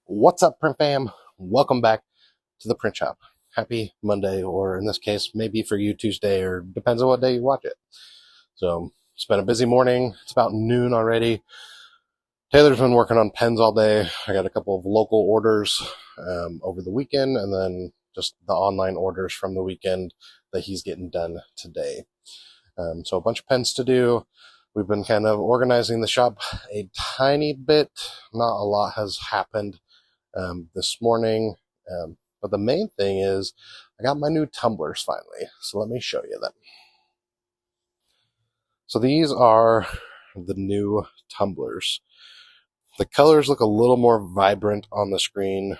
What's up, print fam? Welcome back to the print shop. Happy Monday, or in this case, maybe for you Tuesday, or depends on what day you watch it. So it's been a busy morning. It's about noon already. Taylor's been working on pens all day. I got a couple of local orders over the weekend, and then just the online orders from the weekend that he's getting done today. So a bunch of pens to do. We've been kind of organizing the shop a tiny bit. Not a lot has happened this morning. But the main thing is I got my new tumblers finally. So let me show you them. So these are the new tumblers. The colors look a little more vibrant on the screen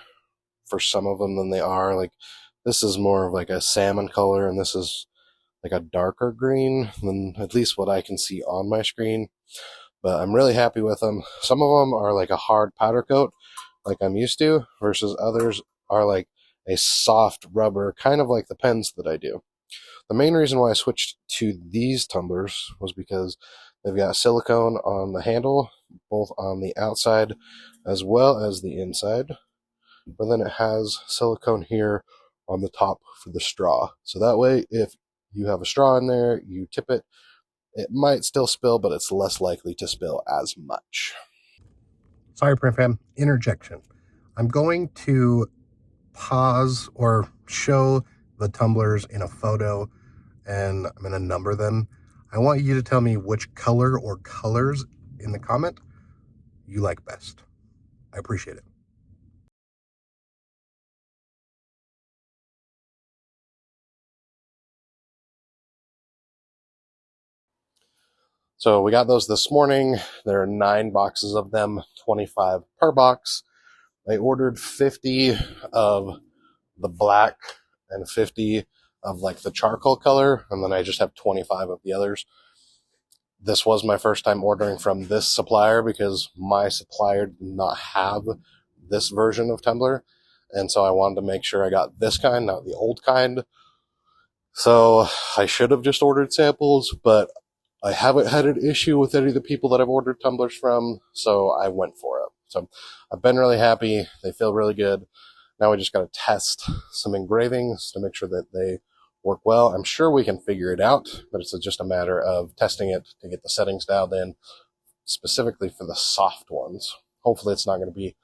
for some of them than they are. Like this is more of like a salmon color, and this is like a darker green than at least what I can see on my screen. But I'm really happy with them. Some of them are like a hard powder coat like I'm used to, versus others are like a soft rubber, kind of like the pens that I do. The main reason why I switched to these tumblers was because they've got silicone on the handle, both on the outside as well as the inside. But then it has silicone here on the top for the straw. So that way, if you have a straw in there, you tip it, it might still spill, but it's less likely to spill as much. Sorry, print fam, interjection. I'm going to pause or show the tumblers in a photo, and I'm going to number them. I want you to tell me which color or colors in the comment you like best. I appreciate it. So we got those this morning. There are 9 boxes of them, 25 per box. I ordered 50 of the black and 50 of like the charcoal color, and then I just have 25 of the others. This was my first time ordering from this supplier because my supplier did not have this version of Tumbler, and so I wanted to make sure I got this kind, not the old kind. So I should have just ordered samples, but I haven't had an issue with any of the people that I've ordered tumblers from, so I went for it. So I've been really happy. They feel really good. Now we just got to test some engravings to make sure that they work well. I'm sure we can figure it out, but it's just a matter of testing it to get the settings dialed in, specifically for the soft ones. Hopefully it's not going to be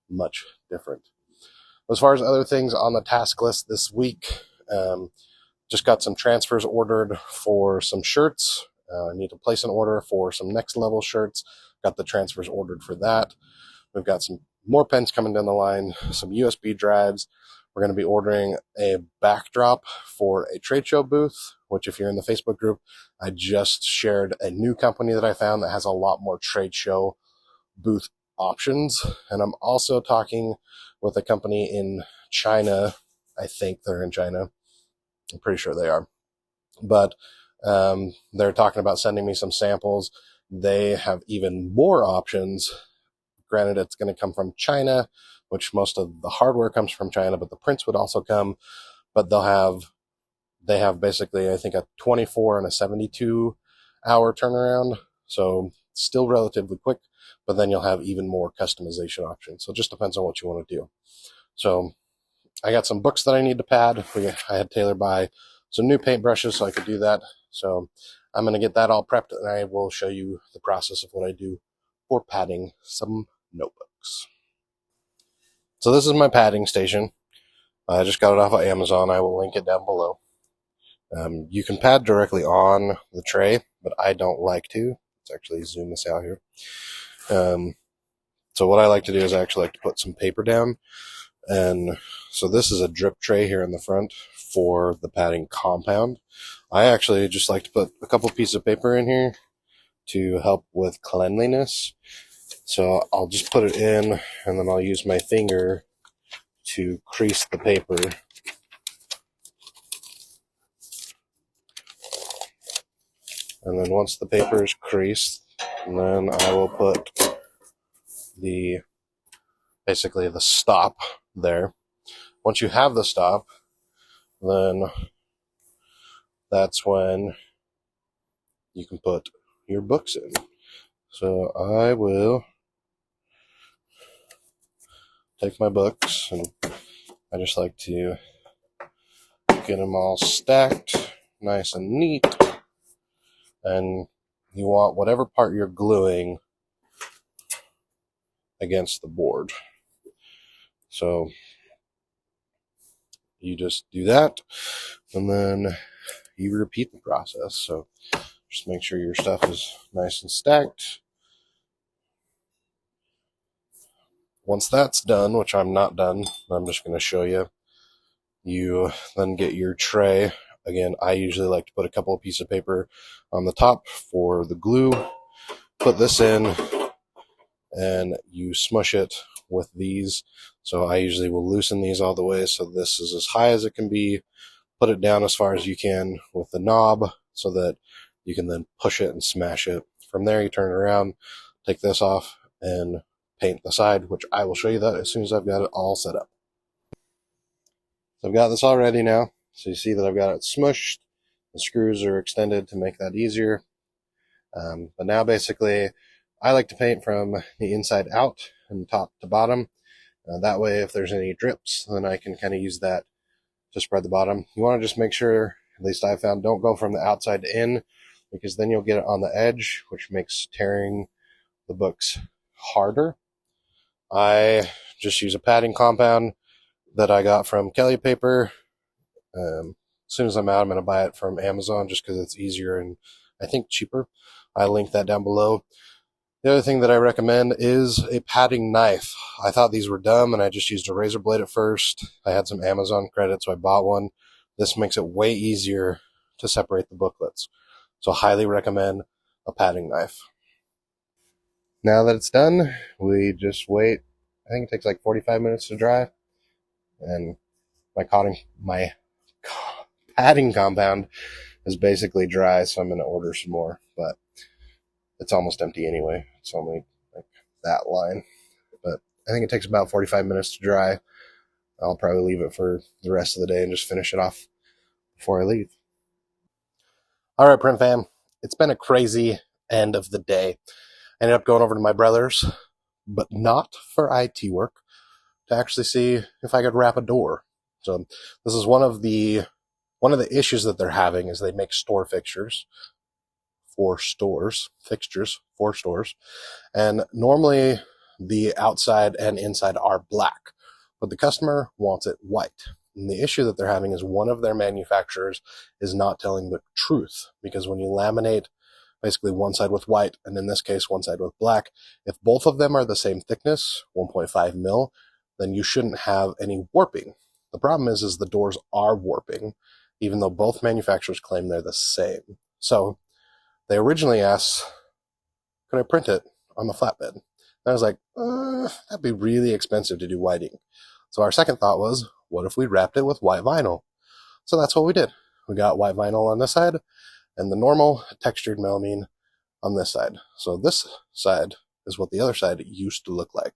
much different. As far as other things on the task list this week, just got some transfers ordered for some shirts. I need to place an order for some next level shirts. Got the transfers ordered for that. We've got some more pens coming down the line, some USB drives. We're going to be ordering a backdrop for a trade show booth, which if you're in the Facebook group, I just shared a new company that I found that has a lot more trade show booth options. And I'm also talking with a company in China. I think they're in China. I'm pretty sure they are. But they're talking about sending me some samples. They have even more options. Granted, it's going to come from China, which most of the hardware comes from China, but the prints would also come. But they have basically, I think, a 24 and a 72 hour turnaround. So still relatively quick, but then you'll have even more customization options. So it just depends on what you want to do. So I got some books that I need to pad. I had Taylor buy some new paintbrushes so I could do that. So I'm going to get that all prepped, and I will show you the process of what I do for padding some notebooks. So this is my padding station. I just got it off of Amazon. I will link it down below. You can pad directly on the tray, but I don't like to. Let's actually zoom this out here. So what I like to do is I actually like to put some paper down. And so this is a drip tray here in the front for the padding compound. I actually just like to put a couple pieces of paper in here to help with cleanliness. So I'll just put it in, and then I'll use my finger to crease the paper. And then once the paper is creased, then I will put basically the stop there. Once you have the stop, then that's when you can put your books in. So I will take my books, and I just like to get them all stacked nice and neat. And you want whatever part you're gluing against the board. So you just do that, and then you repeat the process. So just make sure your stuff is nice and stacked. Once that's done, which I'm not done, I'm just going to show you, you then get your tray. Again, I usually like to put a couple of pieces of paper on the top for the glue. Put this in, and you smush it with these. So I usually will loosen these all the way so this is as high as it can be. Put it down as far as you can with the knob so that you can then push it and smash it. From there, you turn it around, take this off, and paint the side, which I will show you that as soon as I've got it all set up. So I've got this all ready now. So you see that I've got it smushed. The screws are extended to make that easier. But now basically, I like to paint from the inside out and top to bottom. That way, if there's any drips, then I can kind of use that to spread the bottom. You want to just make sure, at least I found, don't go from the outside to in, because then you'll get it on the edge, which makes tearing the books harder. I just use a padding compound that I got from Kelly Paper. As soon as I'm out, I'm going to buy it from Amazon just because it's easier and I think cheaper. I link that down below. The other thing that I recommend is a padding knife. I thought these were dumb and I just used a razor blade at first. I had some Amazon credit, so I bought one. This makes it way easier to separate the booklets. So highly recommend a padding knife. Now that it's done, we just wait. I think it takes like 45 minutes to dry. And my padding compound is basically dry, so I'm going to order some more. But it's almost empty anyway. It's only like that line. But I think it takes about 45 minutes to dry. I'll probably leave it for the rest of the day and just finish it off before I leave. All right, print fam. It's been a crazy end of the day. I ended up going over to my brother's, but not for IT work, to actually see if I could wrap a door. So this is one of the issues that they're having is they make store fixtures for stores, and normally the outside and inside are black, but the customer wants it white. And the issue that they're having is one of their manufacturers is not telling the truth, because when you laminate basically one side with white, and in this case, one side with black, if both of them are the same thickness, 1.5 mil, then you shouldn't have any warping. The problem is the doors are warping, even though both manufacturers claim they're the same. So they originally asked, could I print it on the flatbed? And I was like, that'd be really expensive to do whiting. So our second thought was, what if we wrapped it with white vinyl? So that's what we did. We got white vinyl on this side and the normal textured melamine on this side. So this side is what the other side used to look like.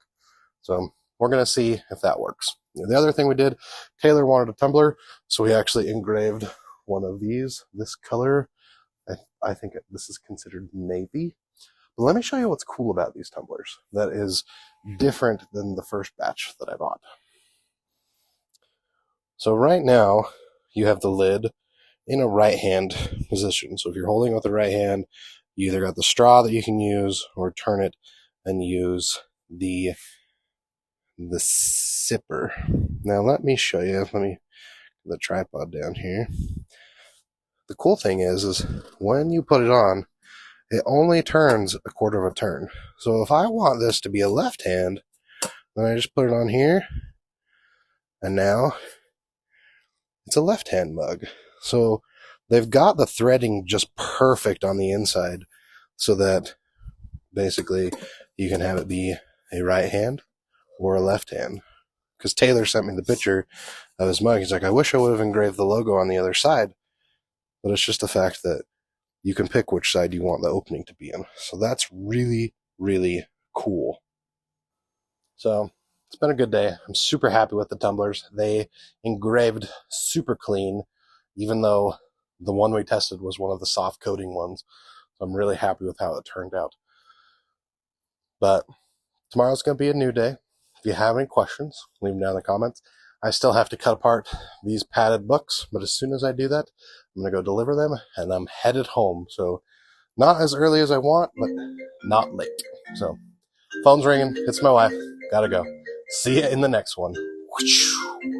So we're going to see if that works. The other thing we did, Taylor wanted a tumbler, so we actually engraved one of these. This color, I think this is considered navy. But let me show you what's cool about these tumblers that is different than the first batch that I bought. So right now, you have the lid in a right hand position. So if you're holding with the right hand, you either got the straw that you can use or turn it and use the sipper. Now let me show you. Let me put the tripod down here. The cool thing is when you put it on, it only turns a quarter of a turn. So if I want this to be a left hand, then I just put it on here, and now it's a left hand mug. So they've got the threading just perfect on the inside so that basically you can have it be a right hand or a left hand. Because Taylor sent me the picture of his mug. He's like, I wish I would have engraved the logo on the other side. But it's just the fact that you can pick which side you want the opening to be in. So that's really, really cool. So it's been a good day. I'm super happy with the tumblers. They engraved super clean, even though the one we tested was one of the soft coating ones. So I'm really happy with how it turned out. But tomorrow's going to be a new day. If you have any questions, leave them down in the comments. I still have to cut apart these padded books, but as soon as I do that, I'm going to go deliver them, and I'm headed home. So not as early as I want, but not late. So phone's ringing. It's my wife. Gotta go. See you in the next one.